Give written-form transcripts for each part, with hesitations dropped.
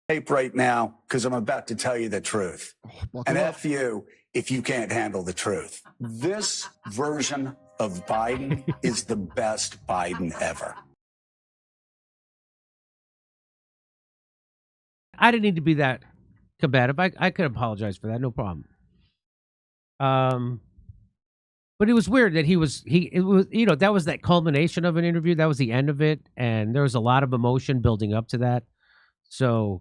tape right now because I'm about to tell you the truth. And F you if you can't handle the truth. This version of Biden is the best Biden ever. I didn't need to be that combative. I could apologize for that, no problem. But it was weird that it was, you know, that was that culmination of an interview. That was the end of it, and there was a lot of emotion building up to that. So,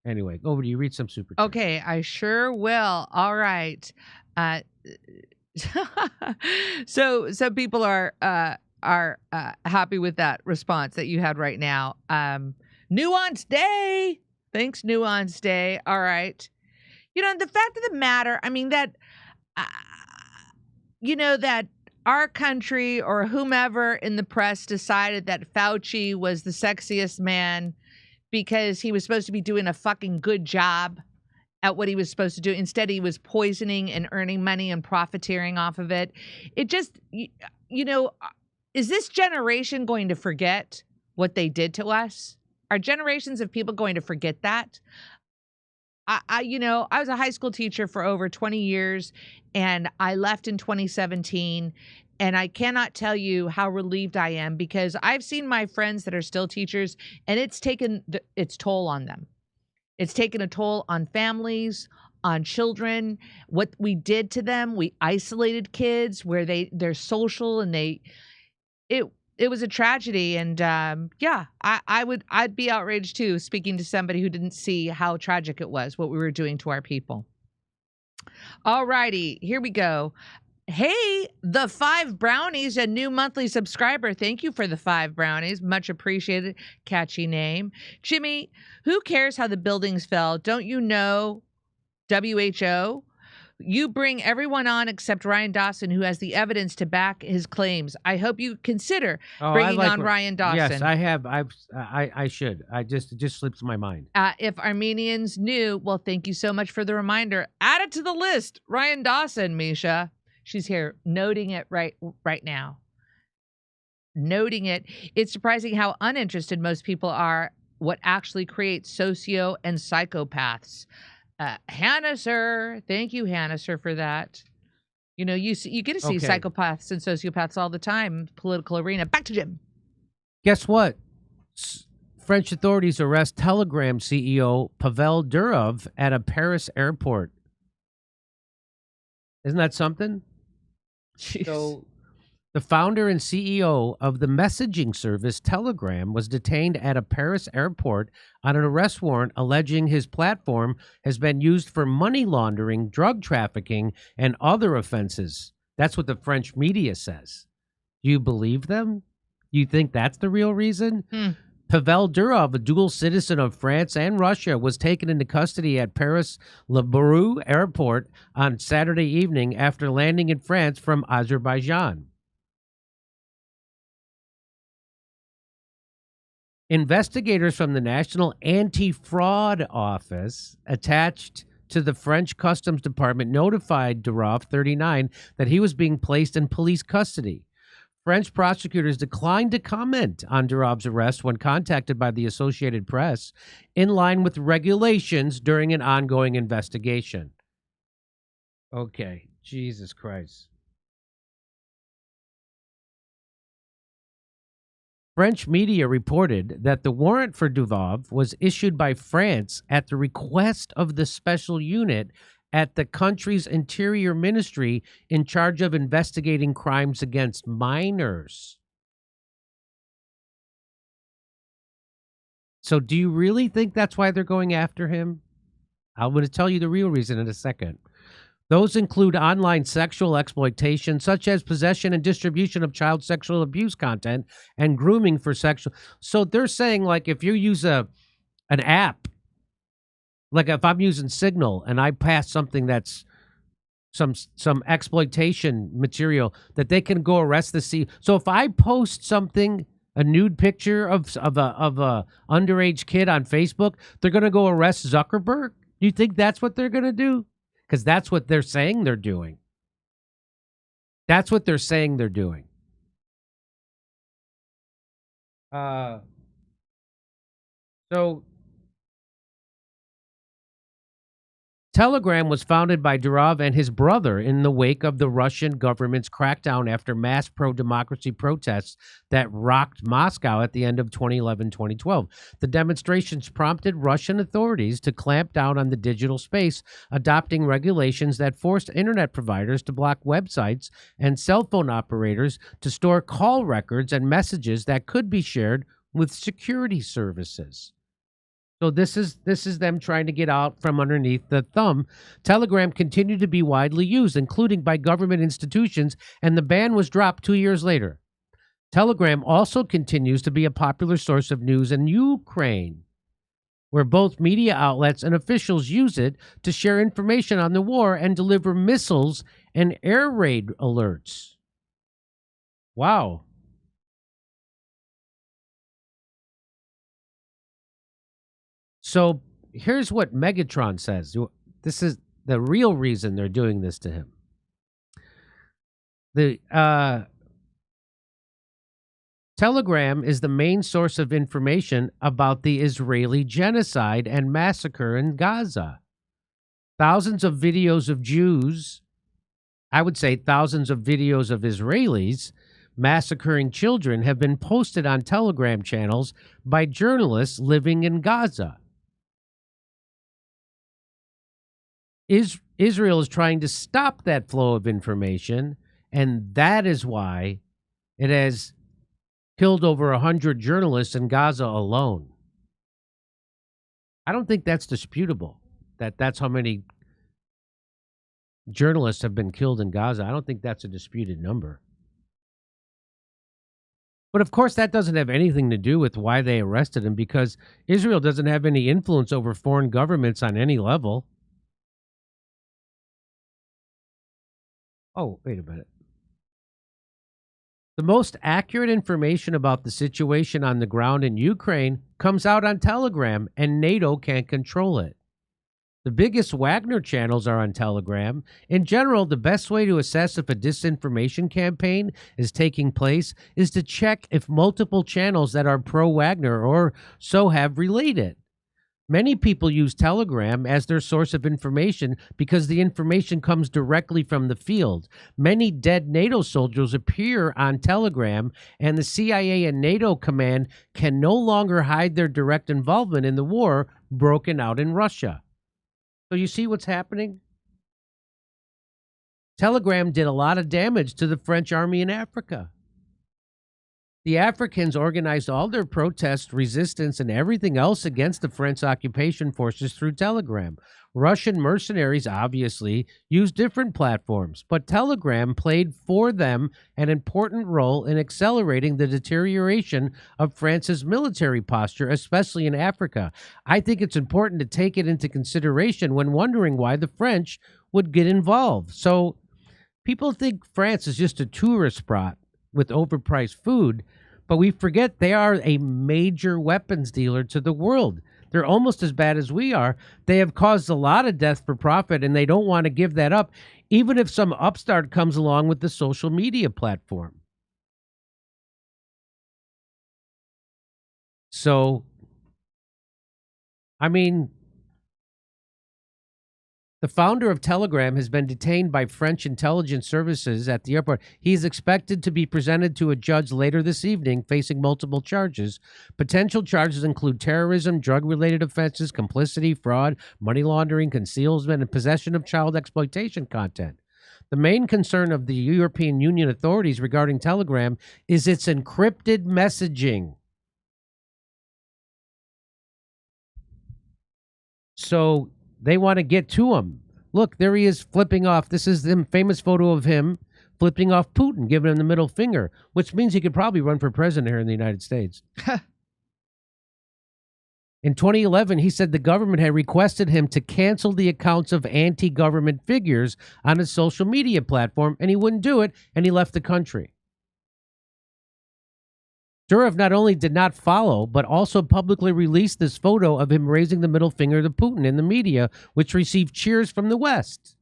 anyway, over to you. Read some super chats. Okay, I sure will. All right. So some people are happy with that response that you had right now. Nuance Day. Thanks, Nuance Day. All right. You know, the fact of the matter, I mean, that, you know, that our country or whomever in the press decided that Fauci was the sexiest man because he was supposed to be doing a fucking good job at what he was supposed to do. Instead, he was poisoning and earning money and profiteering off of it. It just, you know, is this generation going to forget what they did to us? Are generations of people going to forget that? You know, I was a high school teacher for over 20 years, and I left in 2017. And I cannot tell you how relieved I am because I've seen my friends that are still teachers, and it's taken its toll on them. It's taken a toll on families, on children. What we did to them, we isolated kids where they're social, and it was a tragedy. And yeah, I'd be outraged too, speaking to somebody who didn't see how tragic it was, what we were doing to our people. All righty, here we go. Hey, the 5 brownies, a new monthly subscriber. Thank you for the 5 brownies. Much appreciated. Catchy name. Jimmy, who cares how the buildings fell? Don't you know WHO? You bring everyone on except Ryan Dawson, who has the evidence to back his claims. I hope you consider bringing on Ryan Dawson. Yes, I have. I should. It just slips my mind. If Armenians knew, well, thank you so much for the reminder. Add it to the list. Ryan Dawson, Misha. She's here noting it right now. Noting it. It's surprising how uninterested most people are what actually creates socio and psychopaths. Hannah, sir. Thank you, Hannah, sir, for that. You know, you get to see psychopaths and sociopaths all the time, political arena. Back to Jim. Guess what? French authorities arrest Telegram CEO Pavel Durov at a Paris airport. Isn't that something? Jeez. So, the founder and CEO of the messaging service Telegram was detained at a Paris airport on an arrest warrant alleging his platform has been used for money laundering, drug trafficking, and other offenses. That's what the French media says. Do you believe them? You think that's the real reason? Pavel Durov, a dual citizen of France and Russia, was taken into custody at Paris Le Bourget Airport on Saturday evening after landing in France from Azerbaijan. Investigators from the National Anti-Fraud Office attached to the French Customs Department notified Durov, 39, that he was being placed in police custody. French prosecutors declined to comment on Durov's arrest when contacted by the Associated Press, in line with regulations during an ongoing investigation. Okay, Jesus Christ. French media reported that the warrant for Durov was issued by France at the request of the special unit at the country's interior ministry in charge of investigating crimes against minors. So do you really think that's why they're going after him? I'm going to tell you the real reason in a second. Those include online sexual exploitation, such as possession and distribution of child sexual abuse content and grooming for sexual. So they're saying, like, if you use an app, like if I'm using Signal and I pass something that's some exploitation material, that they can go arrest the C. So if I post something, a nude picture of a underage kid on Facebook, they're going to go arrest Zuckerberg? Do you think that's what they're going to do? Because that's what they're saying they're doing. That's what they're saying they're doing. So Telegram was founded by Durov and his brother in the wake of the Russian government's crackdown after mass pro-democracy protests that rocked Moscow at the end of 2011-2012. The demonstrations prompted Russian authorities to clamp down on the digital space, adopting regulations that forced internet providers to block websites and cell phone operators to store call records and messages that could be shared with security services. So this is them trying to get out from underneath the thumb. Telegram continued to be widely used, including by government institutions, and the ban was dropped 2 years later. Telegram also continues to be a popular source of news in Ukraine, where both media outlets and officials use it to share information on the war and deliver missiles and air raid alerts. Wow. So here's what Megatron says. This is the real reason they're doing this to him. The Telegram is the main source of information about the Israeli genocide and massacre in Gaza. Thousands of videos of Jews, I would say thousands of videos of Israelis massacring children have been posted on Telegram channels by journalists living in Gaza. Israel is trying to stop that flow of information, and that is why it has killed over 100 journalists in Gaza alone. I don't think that's disputable, that's how many journalists have been killed in Gaza. I don't think that's a disputed number. But of course, that doesn't have anything to do with why they arrested him, because Israel doesn't have any influence over foreign governments on any level. Oh, wait a minute. The most accurate information about the situation on the ground in Ukraine comes out on Telegram, and NATO can't control it. The biggest Wagner channels are on Telegram. In general, the best way to assess if a disinformation campaign is taking place is to check if multiple channels that are pro-Wagner or so have related. Many people use Telegram as their source of information because the information comes directly from the field. Many dead NATO soldiers appear on Telegram, and the CIA and NATO command can no longer hide their direct involvement in the war broken out in Russia. So you see what's happening? Telegram did a lot of damage to the French army in Africa. The Africans organized all their protest, resistance, and everything else against the French occupation forces through Telegram. Russian mercenaries obviously used different platforms, but Telegram played for them an important role in accelerating the deterioration of France's military posture, especially in Africa. I think it's important to take it into consideration when wondering why the French would get involved. So people think France is just a tourist spot with overpriced food, but we forget they are a major weapons dealer to the world. They're almost as bad as we are. They have caused a lot of death for profit, and they don't want to give that up, even if some upstart comes along with the social media platform. So, I mean, the founder of Telegram has been detained by French intelligence services at the airport. He is expected to be presented to a judge later this evening, facing multiple charges. Potential charges include terrorism, drug-related offenses, complicity, fraud, money laundering, concealment, and possession of child exploitation content. The main concern of the European Union authorities regarding Telegram is its encrypted messaging. So they want to get to him. Look, there he is flipping off. This is the famous photo of him flipping off Putin, giving him the middle finger, which means he could probably run for president here in the United States. In 2011, he said the government had requested him to cancel the accounts of anti-government figures on his social media platform, and he wouldn't do it, and he left the country. Durov not only did not follow, but also publicly released this photo of him raising the middle finger to Putin in the media, which received cheers from the West.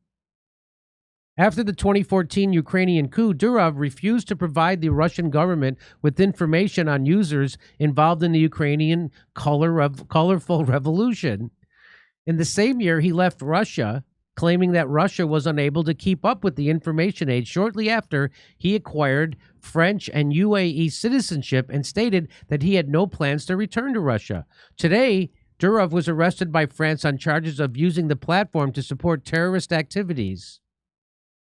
After the 2014 Ukrainian coup, Durov refused to provide the Russian government with information on users involved in the Ukrainian colorful revolution. In the same year, he left Russia, claiming that Russia was unable to keep up with the information age. Shortly after, he acquired French and UAE citizenship and stated that he had no plans to return to Russia. Today, Durov was arrested by France on charges of using the platform to support terrorist activities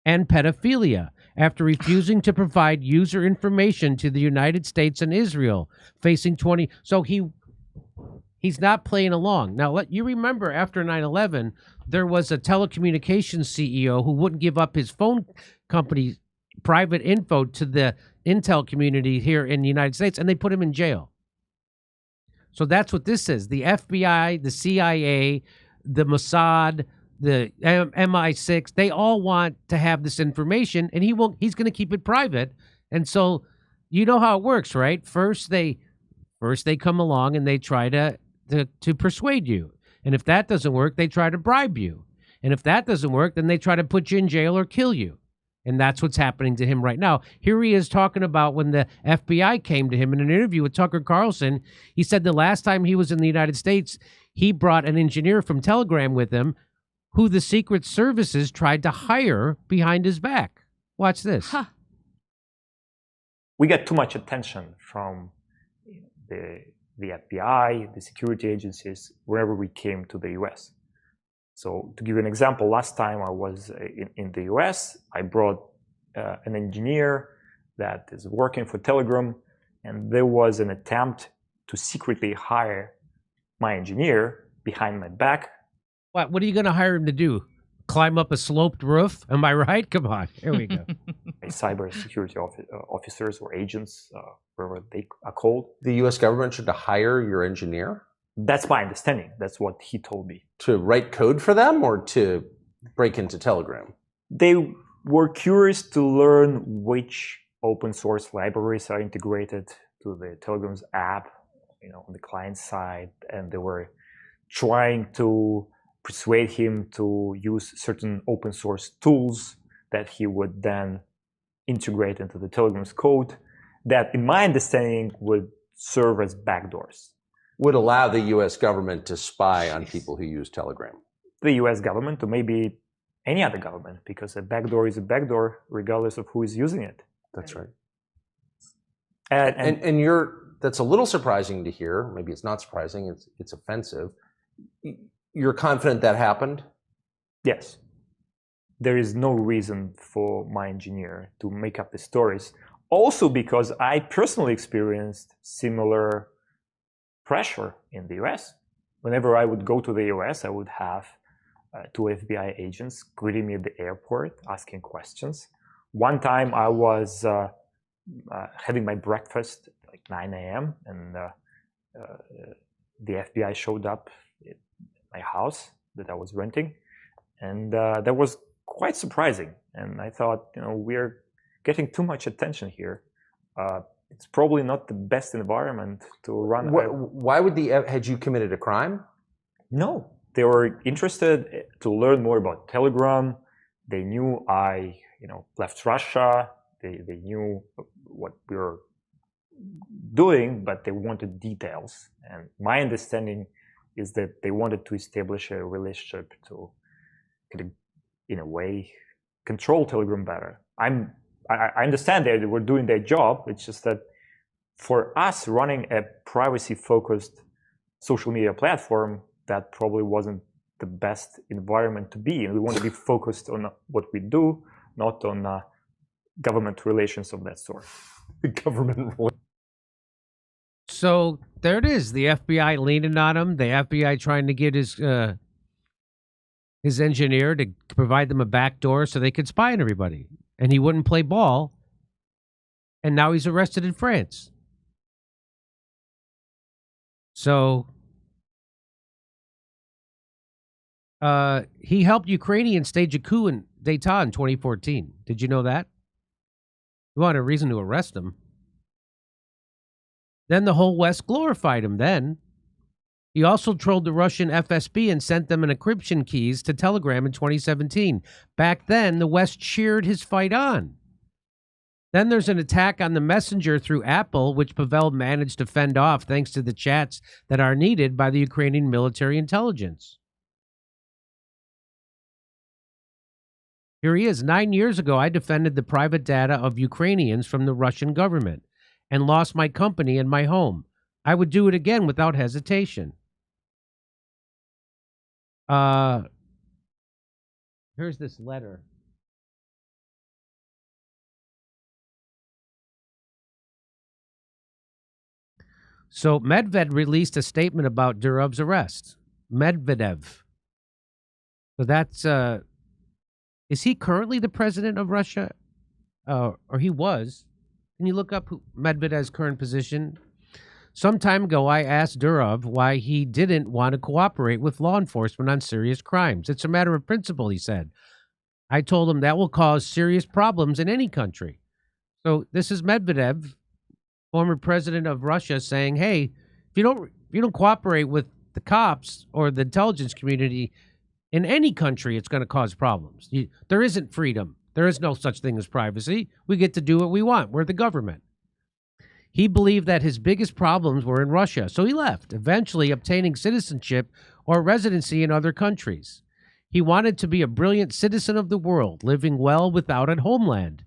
and pedophilia after refusing to provide user information to the United States and Israel, facing 20. So he's not playing along. Now, you remember after 9/11, there was a telecommunications CEO who wouldn't give up his phone company private info to the intel community here in the United States, and they put him in jail. So that's what this is. The FBI, the CIA, the Mossad, the MI6, they all want to have this information, and he's going to keep it private. And so you know how it works, right? First they come along and they try to persuade you. And if that doesn't work, they try to bribe you. And if that doesn't work, then they try to put you in jail or kill you. And that's what's happening to him right now. Here he is talking about when the FBI came to him in an interview with Tucker Carlson. He said the last time he was in the United States, he brought an engineer from Telegram with him who the Secret Services tried to hire behind his back. Watch this. Huh. We get too much attention from the FBI, the security agencies, wherever we came to the US. So to give you an example, last time I was in the US, I brought an engineer that is working for Telegram, and there was an attempt to secretly hire my engineer behind my back. What are you going to hire him to do? Climb up a sloped roof? Am I right? Come on. Here we go. Cyber security officers or agents, whatever they are called. The U.S. government should hire your engineer? That's my understanding. That's what he told me. To write code for them or to break into Telegram? They were curious to learn which open source libraries are integrated to the Telegram's app, on the client side, and they were trying to persuade him to use certain open source tools that he would then integrate into the Telegram's code that, in my understanding, would serve as backdoors. Would allow the U.S. government to spy on people who use Telegram. The U.S. government, or maybe any other government, because a backdoor is a backdoor regardless of who is using it. That's right. And that's a little surprising to hear. Maybe it's not surprising. It's offensive. You're confident that happened? Yes. There is no reason for my engineer to make up the stories. Also because I personally experienced similar pressure in the US. Whenever I would go to the US, I would have two FBI agents greeting me at the airport, asking questions. One time I was having my breakfast at like 9 a.m. and the FBI showed up at my house that I was renting. And that was quite surprising. And I thought, we're getting too much attention here. It's probably not the best environment to run. Why would had you committed a crime? No, they were interested to learn more about Telegram. They knew I, left Russia. They knew what we were doing, but they wanted details. And my understanding is that they wanted to establish a relationship to, in a way, control Telegram better. I understand they were doing their job. It's just that for us running a privacy-focused social media platform, that probably wasn't the best environment to be in. We want to be focused on what we do, not on government relations of that sort. Government relations. So there it is. The FBI leaning on him. The FBI trying to get his engineer to provide them a backdoor so they could spy on everybody. And he wouldn't play ball. And now he's arrested in France. So he helped Ukrainians stage a coup in d'etat in 2014. Did you know that? We wanted a reason to arrest him. Then the whole West glorified him then. He also trolled the Russian FSB and sent them an encryption keys to Telegram in 2017. Back then, the West cheered his fight on. Then there's an attack on the messenger through Apple, which Pavel managed to fend off thanks to the chats that are needed by the Ukrainian military intelligence. Here he is. 9 years ago, I defended the private data of Ukrainians from the Russian government and lost my company and my home. I would do it again without hesitation. Here's this letter. So Medvedev released a statement about Durov's arrest. Medvedev. So that's, is he currently the president of Russia? Or he was. Can you look up Medvedev's current position? Some time ago, I asked Durov why he didn't want to cooperate with law enforcement on serious crimes. It's a matter of principle, he said. I told him that will cause serious problems in any country. So this is Medvedev, former president of Russia, saying, hey, if you don't cooperate with the cops or the intelligence community in any country, it's going to cause problems. There isn't freedom. There is no such thing as privacy. We get to do what we want. We're the government. He believed that his biggest problems were in Russia, so he left, eventually obtaining citizenship or residency in other countries. He wanted to be a brilliant citizen of the world, living well without a homeland.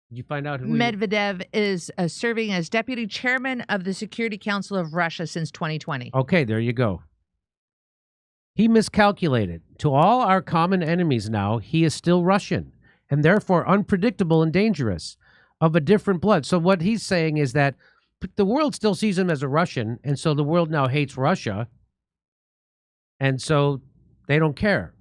Did you find out who Medvedev is serving as deputy chairman of the Security Council of Russia since 2020. Okay, there you go. He miscalculated. To all our common enemies now, he is still Russian, and therefore unpredictable and dangerous, of a different blood. So what he's saying is that the world still sees him as a Russian, and so the world now hates Russia, and so they don't care.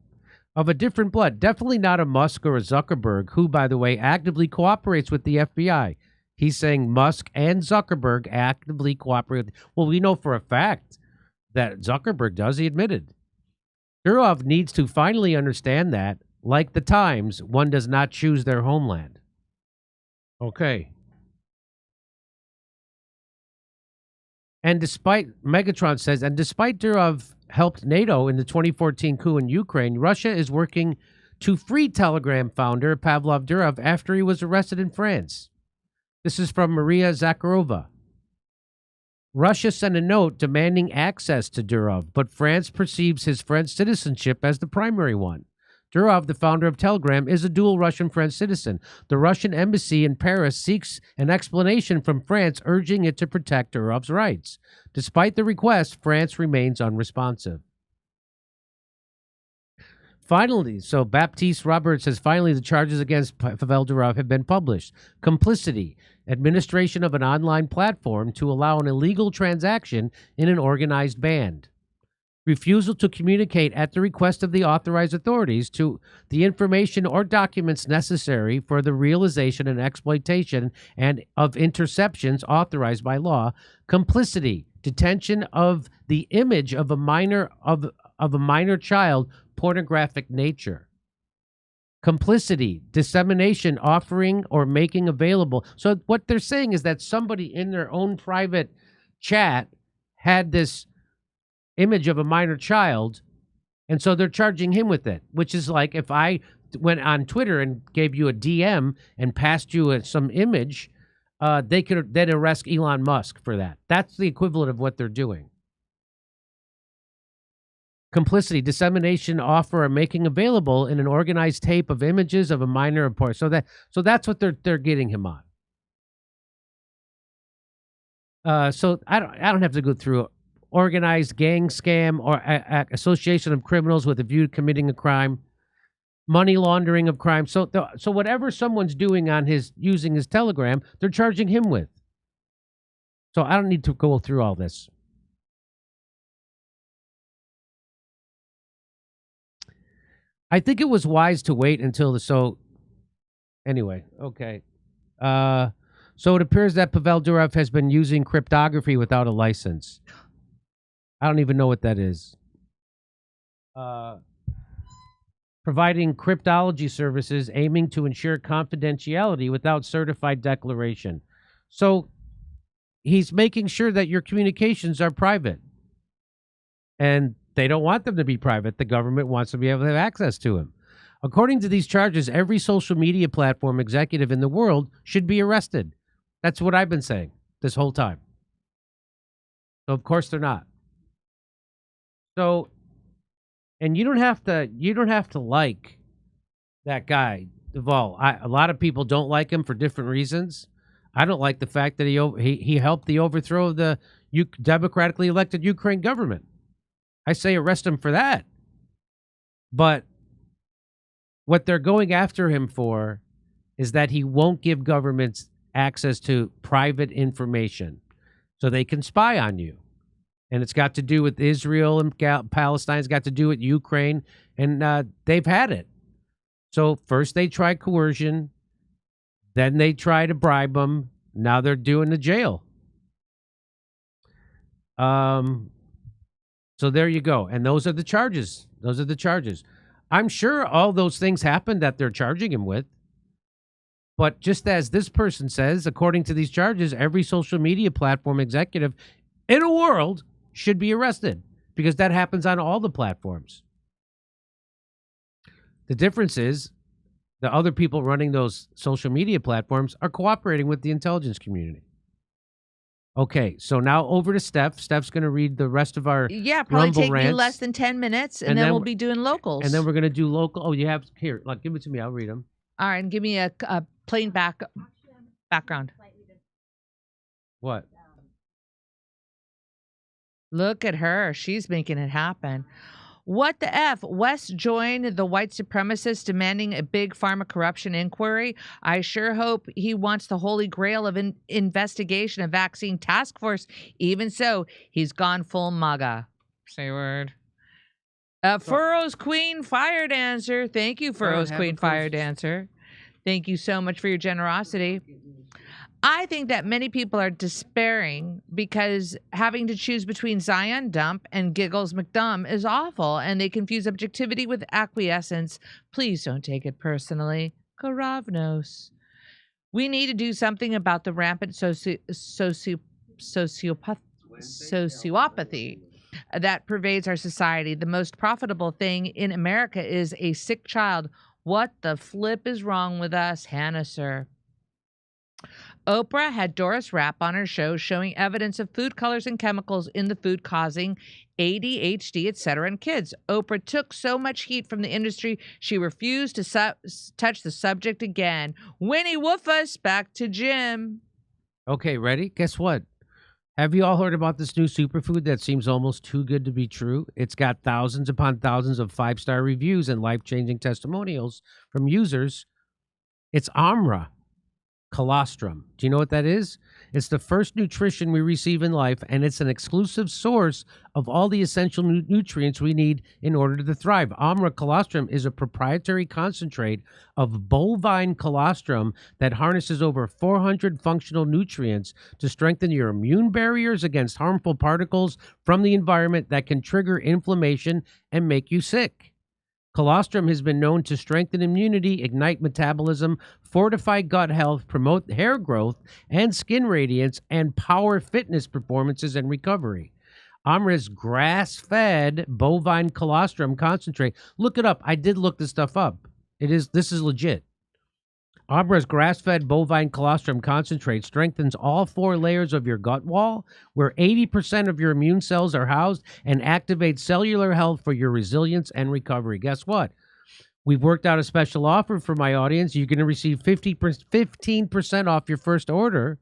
Of a different blood, definitely not a Musk or a Zuckerberg, who, by the way, actively cooperates with the FBI. He's saying Musk and Zuckerberg actively cooperate. Well, we know for a fact that Zuckerberg does, he admitted. Durov needs to finally understand that, like the Times, one does not choose their homeland. Okay. And despite, Megatron says, and despite Durov helped NATO in the 2014 coup in Ukraine, Russia is working to free Telegram founder Pavlov Durov after he was arrested in France. This is from Maria Zakharova. Russia sent a note demanding access to Durov, but France perceives his French citizenship as the primary one. Durov, the founder of Telegram, is a dual Russian-French citizen. The Russian embassy in Paris seeks an explanation from France, urging it to protect Durov's rights. Despite the request, France remains unresponsive. Finally, so Baptiste Robert says, finally, the charges against Pavel Durov have been published. Complicity, administration of an online platform to allow an illegal transaction in an organized band. Refusal to communicate at the request of the authorized authorities to the information or documents necessary for the realization and exploitation and of interceptions authorized by law. Complicity, detention of the image of a minor child, pornographic nature. Complicity, dissemination, offering, or making available. So what they're saying is that somebody in their own private chat had this image of a minor child, and so they're charging him with it, which is like if I went on Twitter and gave you a DM and passed you some image, they could then arrest Elon Musk for that. That's the equivalent of what they're doing. Complicity, dissemination, offer, or making available in an organized tape of images of a minor report. So that's what they're getting him on. So I don't have to go through organized gang scam or association of criminals with a view to committing a crime, money laundering of crime. So whatever someone's doing on using his Telegram, they're charging him with. So I don't need to go through all this. I think it was wise to wait until anyway, okay. So it appears that Pavel Durov has been using cryptography without a license. I don't even know what that is. Providing cryptology services aiming to ensure confidentiality without certified declaration. So he's making sure that your communications are private. And they don't want them to be private. The government wants to be able to have access to them. According to these charges, every social media platform executive in the world should be arrested. That's what I've been saying this whole time. So of course they're not. So, and you don't have to like That guy, Duvall, a lot of people don't like him for different reasons. I don't like the fact that he helped the overthrow of the democratically elected Ukraine government. I say arrest him for that. But what they're going after him for is that he won't give governments access to private information so they can spy on you. And it's got to do with Israel and Palestine. It's got to do with Ukraine. And they've had it. So first they try coercion. Then they try to bribe them. Now they're doing the jail. So there you go. And those are the charges. Those are the charges. I'm sure all those things happened that they're charging him with. But just as this person says, according to these charges, every social media platform executive in the world should be arrested because that happens on all the platforms. The difference is the other people running those social media platforms are cooperating with the intelligence community. Okay, so now over to Steph. Steph's going to read the rest of our probably Rumble take me rants. less than 10 minutes, and then we'll be doing locals. And then we're going to do local. Oh, you have here. Like, give it to me. I'll read them. All right, and give me a plain background. What? Look at her. She's making it happen. What the F? West joined the white supremacists demanding a big pharma corruption inquiry. I sure hope he wants the holy grail of investigation, a vaccine task force. Even so, he's gone full MAGA. Say word. Furrow's Queen Fire Dancer. Thank you, Furrow's Queen Fire Dancer. Thank you so much for your generosity. I think that many people are despairing because having to choose between Zion Dump and Giggles McDumb is awful, and they confuse objectivity with acquiescence. Please don't take it personally. Karavnos. We need to do something about the rampant sociopathy that pervades our society. The most profitable thing in America is a sick child. What the flip is wrong with us, Hannah, sir? Oprah had Doris Rapp on her show showing evidence of food colors and chemicals in the food causing ADHD, etc. in kids. Oprah took so much heat from the industry, she refused to touch the subject again. Winnie Woofus, back to Jim. Okay, ready? Guess what? Have you all heard about this new superfood that seems almost too good to be true? It's got thousands upon thousands of 5-star reviews and life-changing testimonials from users. It's Amra colostrum. Do you know what that is? It's the first nutrition we receive in life, and it's an exclusive source of all the essential nutrients we need in order to thrive. Amra colostrum is a proprietary concentrate of bovine colostrum that harnesses over 400 functional nutrients to strengthen your immune barriers against harmful particles from the environment that can trigger inflammation and make you sick. Colostrum has been known to strengthen immunity, ignite metabolism, fortify gut health, promote hair growth and skin radiance, and power fitness performances and recovery. Amra's grass-fed bovine colostrum concentrate. Look it up. I did look this stuff up. This is legit. Amra's grass-fed bovine colostrum concentrate strengthens all 4 layers of your gut wall, where 80% of your immune cells are housed, and activates cellular health for your resilience and recovery. Guess what? We've worked out a special offer for my audience. You're going to receive 15% off your first order.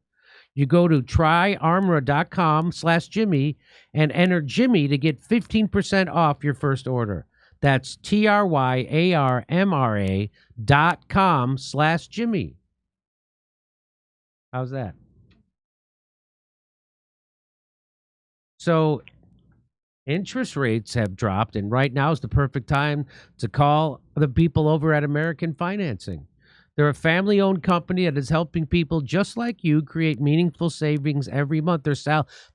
You go to tryarmra.com/Jimmy and enter Jimmy to get 15% off your first order. That's tryarmra.com/Jimmy. How's that? So interest rates have dropped, and right now is the perfect time to call the people over at American Financing. They're a family-owned company that is helping people just like you create meaningful savings every month.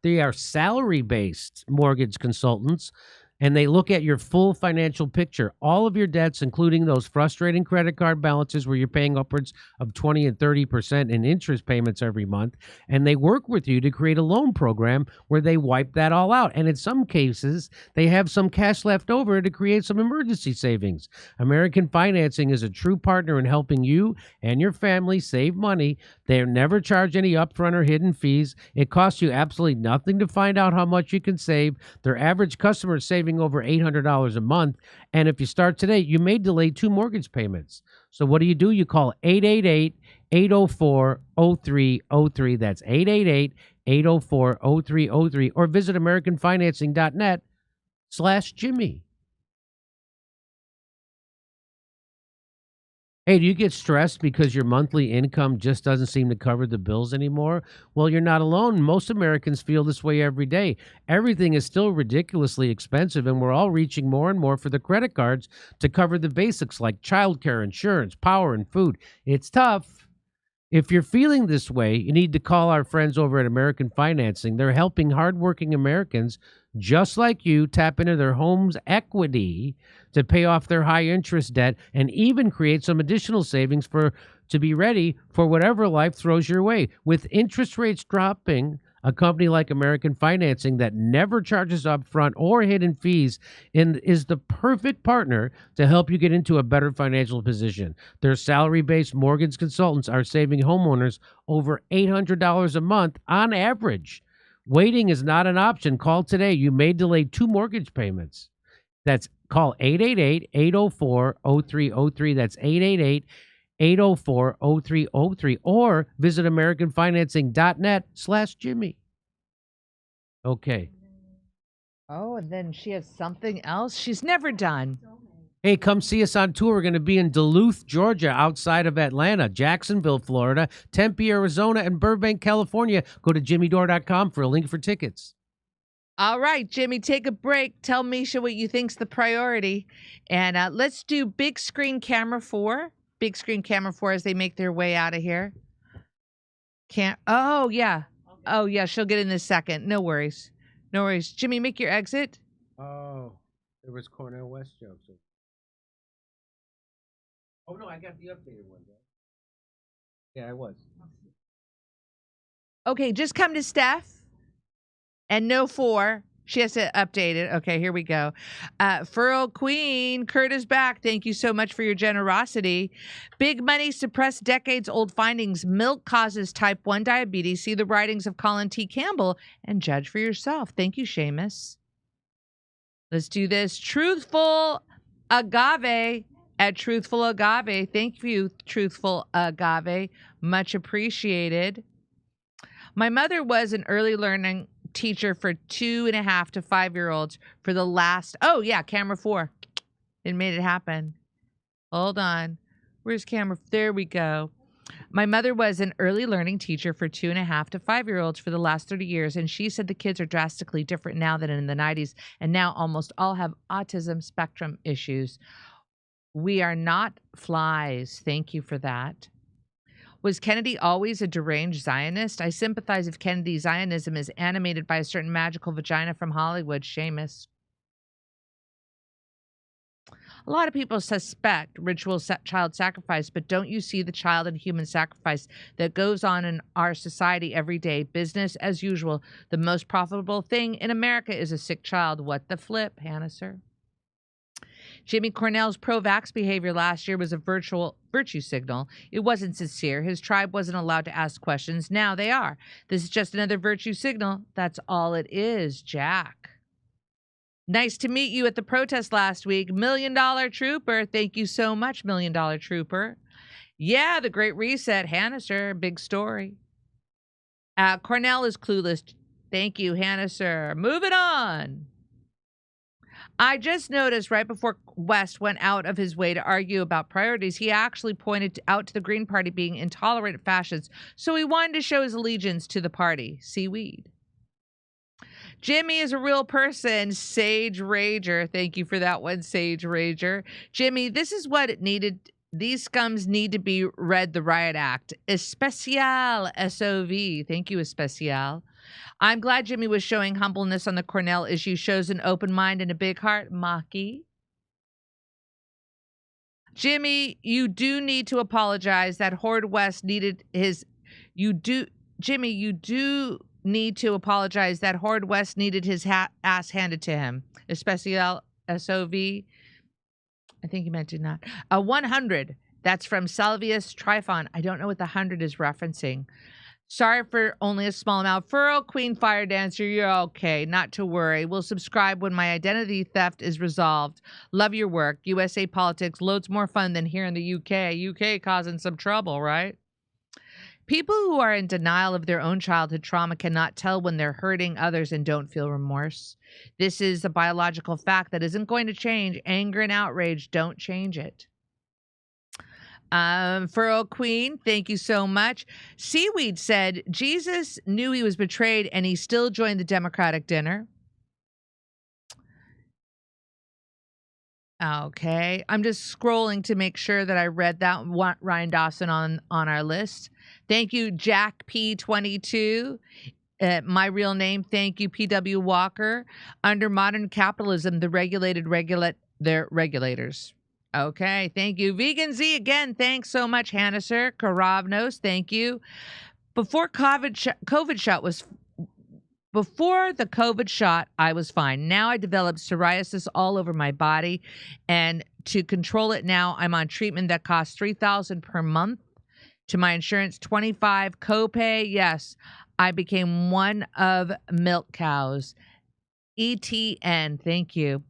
They are salary-based mortgage consultants, and they look at your full financial picture, all of your debts, including those frustrating credit card balances where you're paying upwards of 20 and 30% in interest payments every month, and they work with you to create a loan program where they wipe that all out. And in some cases, they have some cash left over to create some emergency savings. American Financing is a true partner in helping you and your family save money. They never charge any upfront or hidden fees. It costs you absolutely nothing to find out how much you can save. Their average customer is saving saving over $800 a month. And if you start today, you may delay 2 mortgage payments. So what do? You call 888-804-0303. That's 888-804-0303, or visit AmericanFinancing.net/Jimmy. Hey, do you get stressed because your monthly income just doesn't seem to cover the bills anymore? Well, you're not alone. Most Americans feel this way every day. Everything is still ridiculously expensive, and we're all reaching more and more for the credit cards to cover the basics like childcare, insurance, power, and food. It's tough. If you're feeling this way, you need to call our friends over at American Financing. They're helping hardworking Americans just like you tap into their home's equity to pay off their high interest debt and even create some additional savings to be ready for whatever life throws your way. With interest rates dropping, a company like American Financing that never charges upfront or hidden fees is the perfect partner to help you get into a better financial position. Their salary-based mortgage consultants are saving homeowners over $800 a month on average. Waiting is not an option. Call today. You may delay 2 mortgage payments. Call 888-804-0303. That's 888-804-0303, or visit AmericanFinancing.net/Jimmy. Okay. Oh, and then she has something else she's never done. Hey, come see us on tour. We're going to be in Duluth, Georgia, outside of Atlanta, Jacksonville, Florida, Tempe, Arizona, and Burbank, California. Go to jimmydore.com for a link for tickets. All right, Jimmy, take a break. Tell Misha what you think's the priority. And let's do big screen camera 4. Big screen camera 4 as they make their way out of here. Oh, yeah. Oh, yeah, she'll get in this second. No worries. No worries. Jimmy, make your exit. Oh, there was Cornel West jokes. Oh, no, I got the updated one. Yeah, I was. Okay, just come to Steph. And no 4. She has to update it. Okay, here we go. Furl Queen, Kurt is back. Thank you so much for your generosity. Big money suppressed decades-old findings. Milk causes type 1 diabetes. See the writings of Colin T. Campbell and judge for yourself. Thank you, Seamus. Let's do this. Truthful Agave at Truthful Agave. Thank you, Truthful Agave. Much appreciated. My mother was an early learning teacher for 2.5 to 5-year-olds for the last, oh yeah, camera 4. It made it happen. Hold on. Where's camera? There we go. My mother was an early learning teacher for 2.5 to 5-year-olds for the last 30 years, and she said the kids are drastically different now than in the 90s, and now almost all have autism spectrum issues. We are not flies. Thank you for that. Was Kennedy always a deranged Zionist? I sympathize if Kennedy's Zionism is animated by a certain magical vagina from Hollywood. Seamus. A lot of people suspect ritual child sacrifice, but don't you see the child and human sacrifice that goes on in our society every day? Business as usual. The most profitable thing in America is a sick child. What the flip, Hannah, sir? Jimmy Cornell's pro-vax behavior last year was a virtue signal. It wasn't sincere. His tribe wasn't allowed to ask questions. Now they are. This is just another virtue signal. That's all it is, Jack. Nice to meet you at the protest last week. $1 Million Trooper. Thank you so much, $1 Million Trooper. Yeah, the Great Reset. Hannah, sir. Big story. Cornell is clueless. Thank you, Hannah, sir. Moving on. I just noticed right before West went out of his way to argue about priorities, he actually pointed out to the Green Party being intolerant fascists, so he wanted to show his allegiance to the party. Seaweed. Jimmy is a real person. Sage Rager. Thank you for that one, Sage Rager. Jimmy, this is what it needed. These scums need to be read the Riot Act. Especial SOV. Thank you, Especial. I'm glad Jimmy was showing humbleness on the Cornell issue. Shows an open mind and a big heart. Maki. Jimmy, you do need to apologize that Horde West needed his... Jimmy, you do need to apologize that Horde West needed his ass handed to him. Especial SOV. I think you meant to not. 100. That's from Salvius Trifon. I don't know what the 100 is referencing. Sorry for only a small amount. Furrow Queen Fire Dancer, you're okay. Not to worry. We'll subscribe when my identity theft is resolved. Love your work. USA politics, loads more fun than here in the UK. UK causing some trouble, right? People who are in denial of their own childhood trauma cannot tell when they're hurting others and don't feel remorse. This is a biological fact that isn't going to change. Anger and outrage don't change it. Furrow Queen, thank you so much. Seaweed said, Jesus knew he was betrayed and he still joined the Democratic dinner. Okay, I'm just scrolling to make sure that I read that. Ryan Dawson on our list. Thank you, Jack P22. My real name, thank you, PW Walker. Under modern capitalism, the regulated regulate their regulators. Okay, thank you. Vegan Z again, thanks so much. Hanneser, Karavnos, thank you. Before the COVID shot, I was fine. Now I developed psoriasis all over my body, and to control it now, I'm on treatment that costs $3,000 per month. To my insurance, $25 copay. Yes, I became one of milk cows. ETN, thank you.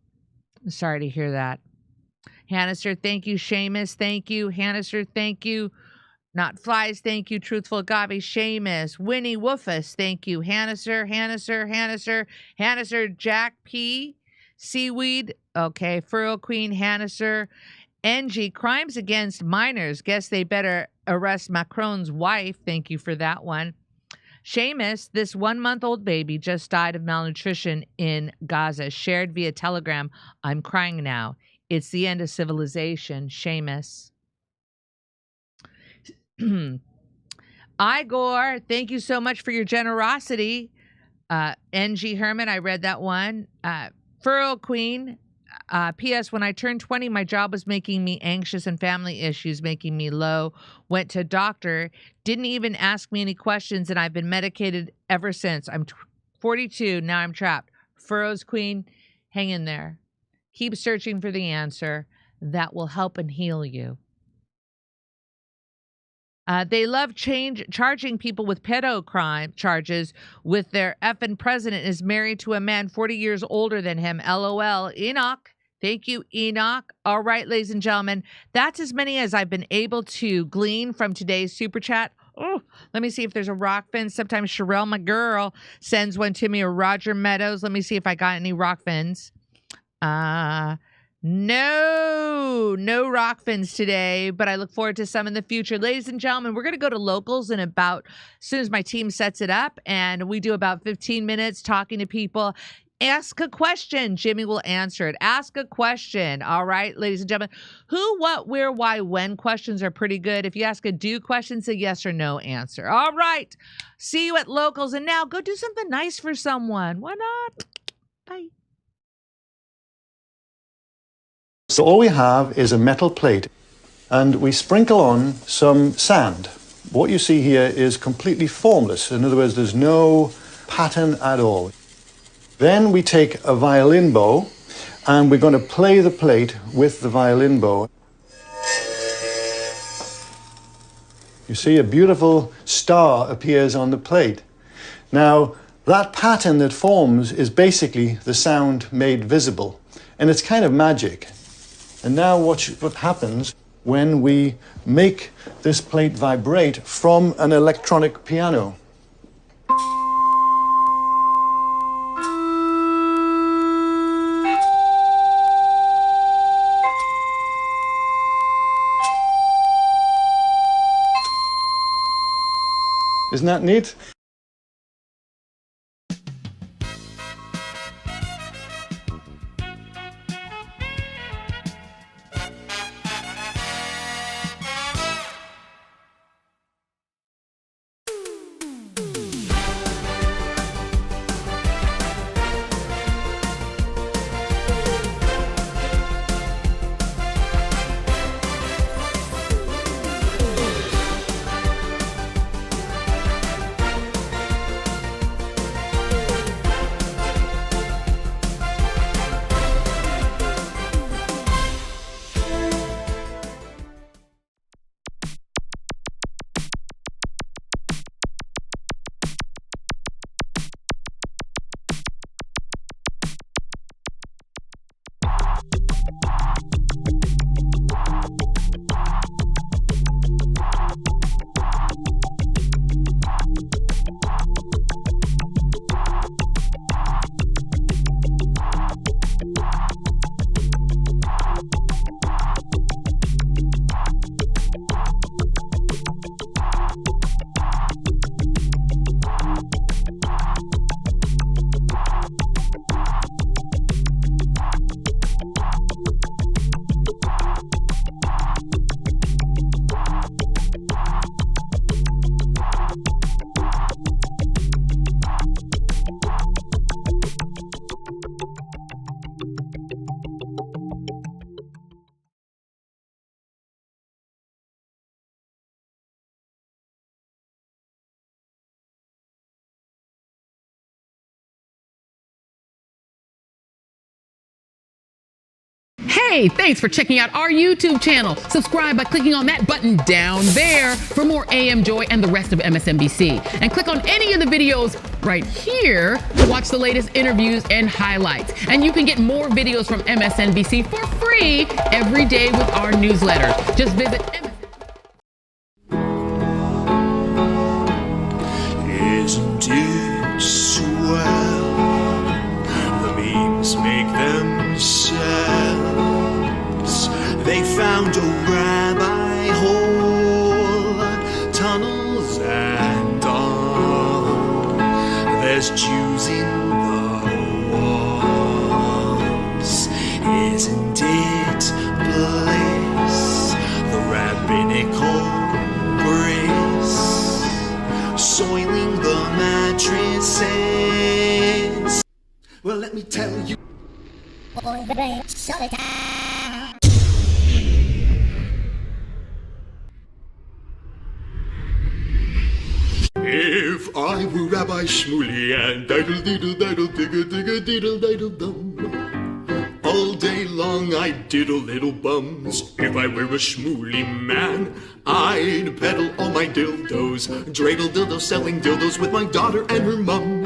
I'm sorry to hear that. Hannister, thank you. Seamus, thank you. Hannister, thank you. Not Flies, thank you. Truthful Agave, Seamus. Winnie Woofus, thank you. Hannister, Jack P. Seaweed, okay. Furrow Queen, Hannister. NG, Crimes Against Minors. Guess they better arrest Macron's wife. Thank you for that one. Seamus, this 1-month-old baby just died of malnutrition in Gaza. Shared via Telegram. I'm crying now. It's the end of civilization. Seamus. Igor, thank you so much for your generosity. NG Herman, I read that one. Furrow Queen. P.S. When I turned 20, my job was making me anxious and family issues making me low. Went to a doctor, didn't even ask me any questions, and I've been medicated ever since. I'm 42, now I'm trapped. Furrows Queen, hang in there. Keep searching for the answer. That will help and heal you. They love charging people with pedo crime charges with their effing president is married to a man 40 years older than him. LOL. Enoch. Thank you, Enoch. All right, ladies and gentlemen, that's as many as I've been able to glean from today's super chat. Oh, let me see if there's a rock fin. Sometimes Sherelle, my girl, sends one to me, or Roger Meadows. Let me see if I got any rock fins. No rock fins today, but I look forward to some in the future. Ladies and gentlemen, we're going to go to locals in about, as soon as my team sets it up, and we do about 15 minutes talking to people. Ask a question. Jimmy will answer it. Ask a question. All right, ladies and gentlemen. Who, what, where, why, when questions are pretty good. If you ask a do question, it's a yes or no answer. All right. See you at locals. And now go do something nice for someone. Why not? Bye. So all we have is a metal plate, and we sprinkle on some sand. What you see here is completely formless. In other words, there's no pattern at all. Then we take a violin bow, and we're going to play the plate with the violin bow. You see a beautiful star appears on the plate. Now, that pattern that forms is basically the sound made visible, and it's kind of magic. And now watch what happens when we make this plate vibrate from an electronic piano. Isn't that neat? Hey, thanks for checking out our YouTube channel. Subscribe by clicking on that button down there for more AM Joy and the rest of MSNBC. And click on any of the videos right here to watch the latest interviews and highlights. And you can get more videos from MSNBC for free every day with our newsletter. Just visit Isn't it swell? The memes make themselves. They found a rabbi hole, tunnels and all. There's Jews in the walls. Isn't it bliss? The rabbinical grace soiling the mattresses. Well, let me tell you. If I were Rabbi Shmuley and diddle diddle diddle digga digga diddle diddle dum, all day long I'd diddle little bums. If I were a Shmuley man, I'd peddle all my dildos, dreidel dildos, selling dildos with my daughter and her mum.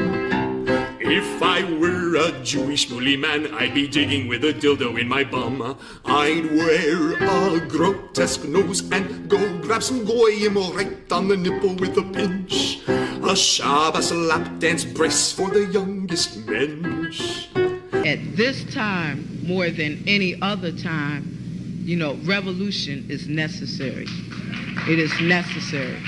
If I were a Jewish Shmuley man, I'd be digging with a dildo in my bum. I'd wear a grotesque nose and go grab some goyim right on the nipple with a pinch. A Shabbos lap dance brace for the youngest mensch. At this time, more than any other time, you know, revolution is necessary. It is necessary.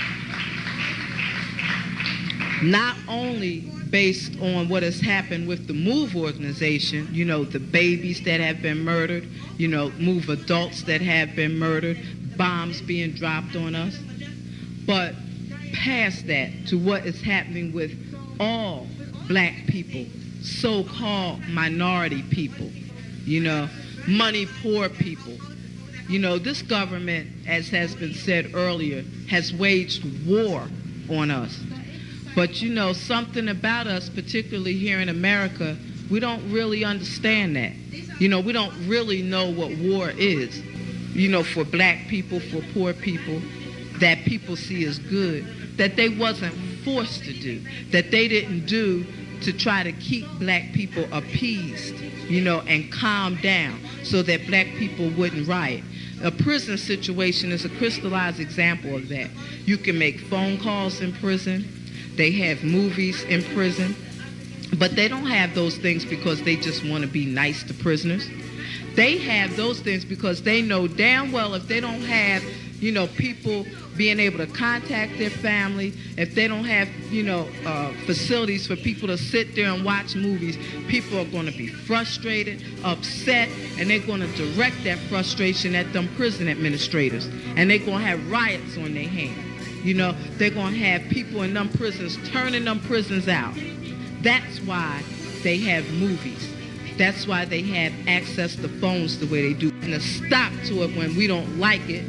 Not only based on what has happened with the MOVE organization, you know, the babies that have been murdered, you know, MOVE adults that have been murdered, bombs being dropped on us, but past that to what is happening with all black people, so-called minority people, you know, money poor people. You know, this government, as has been said earlier, has waged war on us. But you know, something about us, particularly here in America, we don't really understand that. You know, we don't really know what war is. You know, for black people, for poor people, that people see as good, that they wasn't forced to do, that they didn't do to try to keep black people appeased, you know, and calm down so that black people wouldn't riot. A prison situation is a crystallized example of that. You can make phone calls in prison. They have movies in prison, but they don't have those things because they just want to be nice to prisoners. They have those things because they know damn well if they don't have, you know, people being able to contact their family, if they don't have, you know, facilities for people to sit there and watch movies, people are going to be frustrated, upset, and they're going to direct that frustration at them prison administrators, and they're going to have riots on their hands. You know, they're going to have people in them prisons turning them prisons out. That's why they have movies. That's why they have access to phones the way they do. And a stop to it when we don't like it,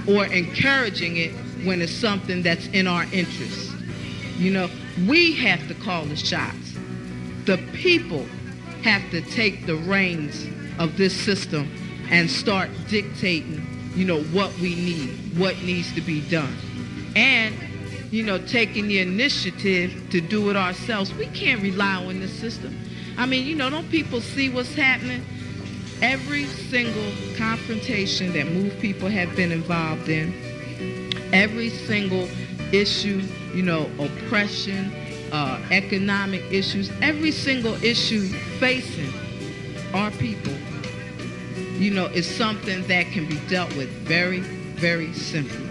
or encouraging it when it's something that's in our interest. You know, we have to call the shots. The people have to take the reins of this system and start dictating, you know, what we need, what needs to be done. And, you know, taking the initiative to do it ourselves. We can't rely on this system. I mean, you know, don't people see what's happening? Every single confrontation that MOVE people have been involved in, every single issue, you know, oppression, economic issues, every single issue facing our people, you know, is something that can be dealt with very, very simply.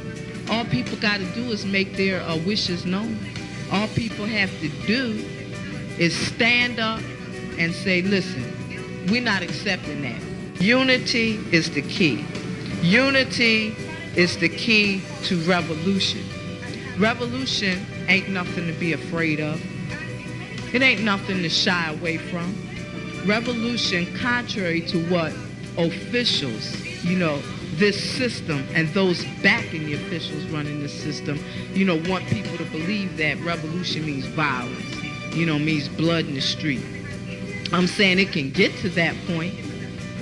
All people got to do is make their wishes known. All people have to do is stand up and say, listen, we're not accepting that. Unity is the key. Unity is the key to revolution. Revolution ain't nothing to be afraid of. It ain't nothing to shy away from. Revolution, contrary to what officials, you know, this system and those backing the officials running the system, you know, want people to believe that revolution means violence, you know, means blood in the street. I'm saying it can get to that point,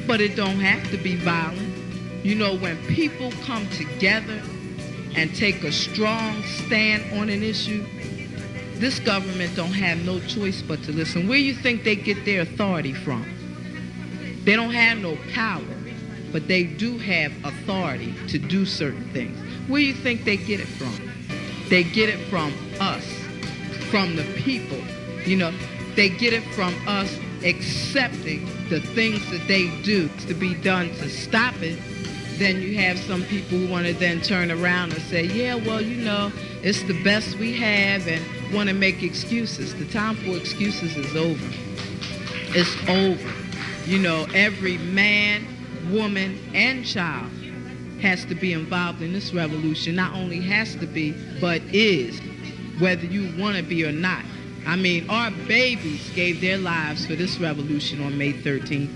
but it don't have to be violent. You know, when people come together and take a strong stand on an issue, this government don't have no choice but to listen. Where you think they get their authority from? They don't have no power, but they do have authority to do certain things. Where you think they get it from? They get it from us, from the people. You know, they get it from us accepting the things that they do to be done to stop it. Then you have some people who want to then turn around and say, yeah, well, you know, it's the best we have, and want to make excuses. The time for excuses is over. It's over. You know, every man, woman, and child has to be involved in this revolution. Not only has to be, but is, whether you want to be or not. I mean, our babies gave their lives for this revolution on May 13th.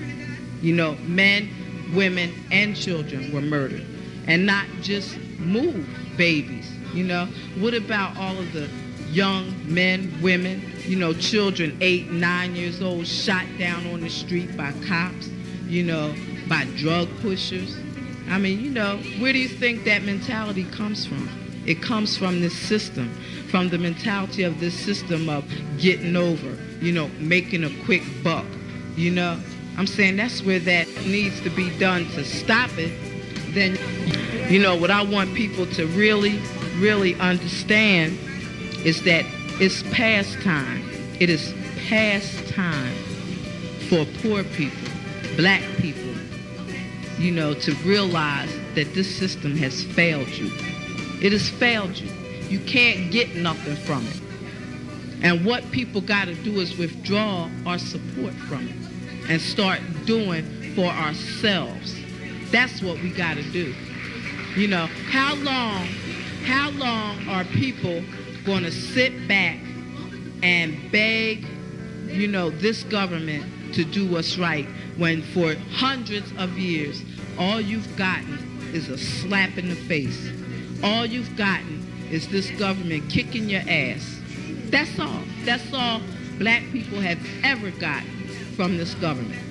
You know, men, women, and children were murdered. And not just move babies, you know. What about all of the young men, women, you know, children 8, 9 years old shot down on the street by cops, you know, by drug pushers? I mean, you know, where do you think that mentality comes from? It comes from this system, from the mentality of this system of getting over, you know, making a quick buck, you know. I'm saying that's where that needs to be done to stop it. Then, you know, what I want people to really, really understand is that it's past time. It is past time for poor people, black people, you know, to realize that this system has failed you. It has failed you. You can't get nothing from it. And what people got to do is withdraw our support from it and start doing for ourselves. That's what we got to do. You know, how long are people going to sit back and beg, you know, this government to do what's right when for hundreds of years all you've gotten is a slap in the face? All you've gotten is this government kicking your ass. That's all. That's all black people have ever gotten from this government.